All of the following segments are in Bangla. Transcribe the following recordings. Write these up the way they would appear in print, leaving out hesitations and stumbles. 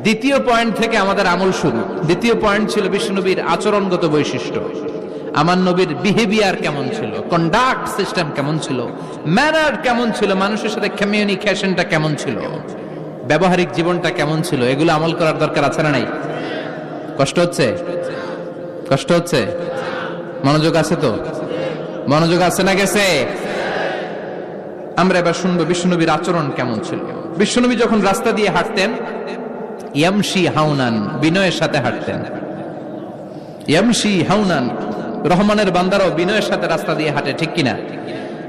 দ্বিতীয় পয়েন্ট থেকে আমাদের আমল শুরু। দ্বিতীয় পয়েন্ট ছিল বিশ্বনবীর আচরণগত বৈশিষ্ট্য। আমার নবীর বিহেভিয়ার কেমন ছিল, কন্ডাক্ট সিস্টেম কেমন ছিল, ম্যানার কেমন ছিল, মানুষের সাথে কমিউনিকেশনটা কেমন ছিল, ব্যবহারিক জীবনটা কেমন ছিল, এগুলো আমল করার দরকার আছে না নাই? কষ্ট হচ্ছে? কষ্ট হচ্ছে? মনোযোগ আছে তো? মনোযোগ আছে না গেছে? আমরা এবার শুনবো বিশ্বনবীর আচরণ কেমন ছিল। বিশ্বনবী যখন রাস্তা দিয়ে হাঁটতেন, ইয়ামশি হাউনান, বিনয়ের সাথে হাঁটতেন। ইয়ামশি হাউনান, রহমানের বান্দারাও বিনয়ের সাথে রাস্তা দিয়ে হাঁটে, ঠিক কিনা?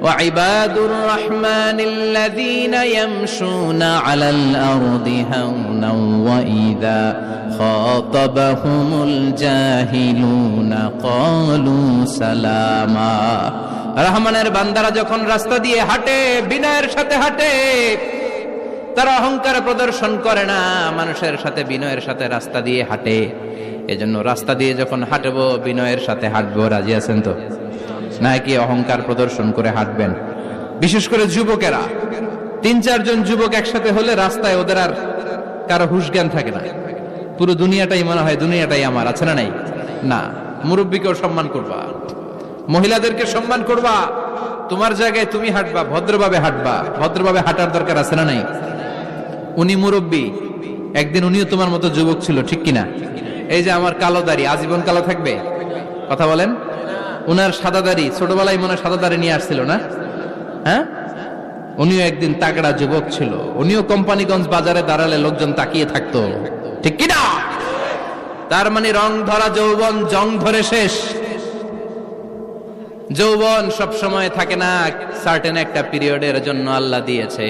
وعباد الرحمن الذين يمشون على الأرض هونا وإذا خاطبهم الجاهلون قالوا سلاما। রহমানের বান্দারা যখন রাস্তা দিয়ে হাঁটে, বিনয়ের সাথে হাঁটে, তারা অহংকার প্রদর্শন করে না, মানুষের সাথে বিনয়ের সাথে রাস্তা দিয়ে হাঁটে। এজন্য রাস্তা দিয়ে যখন হাঁটবো বিনয়ের সাথে হাঁটবো। রাজি আছেন তো? নাকি অহংকার প্রদর্শন করে হাঁটবেন? বিশেষ করে যুবকেরা, 3-4 জন যুবক একসাথে হলে রাস্তায় ওদের আর কারো হুঁশ জ্ঞান থাকে না। পুরো দুনিয়াটাই মনে হয় দুনিয়াটাই আমার, আছে না নাই? না, মুরব্বীকেও সম্মান করবা, মহিলাদেরকে সম্মান করবা, তোমার জায়গায় তুমি হাঁটবা, ভদ্রভাবে হাঁটবা। ভদ্রভাবে হাঁটার দরকার আছে না নাই? উনি মুরব্বী, একদিন উনিও তোমার মতো যুবক ছিল, ঠিক কিনা? এই যে আমার কালো দাড়ি আজীবন কালো থাকবে? কথা বলেন। উনার সাদা দাড়ি ছোটবেলায় মনে সাদা দাড়ি নিয়ে আসছিল না? হ্যাঁ, উনিও একদিন তাগড়া যুবক ছিল। উনিও কোম্পানিগঞ্জ বাজারে দাঁড়ালে লোকজন তাকিয়ে থাকতো, ঠিক কিনা? তার মানে রং ধরা যৌবন জং ধরে শেষ। যৌবন সব সময় থাকে না, সার্টেন একটা পিরিয়ডের জন্য আল্লাহ দিয়েছে।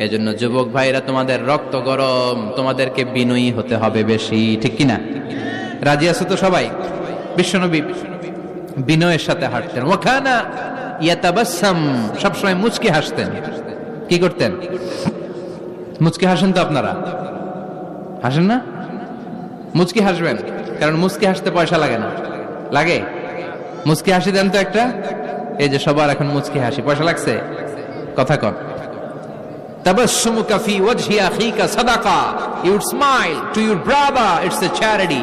এজন্য যুবক ভাইরা, তোমাদের রক্ত গরম, তোমাদেরকে বিনয়ী হতে হবে বেশি, ঠিক কিনা? রাজি আছো তো সবাই? বিশ্বনবী বিনয়ের সাথে হাঁটতেন। ওয়াকানা ইয়াতাবাসসাম, সবসময় মুচকি হাসতেন। কি করতেন? মুচকি হাসেন তো আপনারা? হাসেন না? মুচকি হাসবেন, কারণ মুচকি হাসতে পয়সা লাগে না। লাগে? মুচকি হাসি দেন তো একটা। এই যে সবার এখন মুচকি হাসি, পয়সা লাগছে? কথা কর। তাবাসসুমুকা ফি ওয়াজহি আখিকা সাদাকা, you smile to your brother, it's a charity.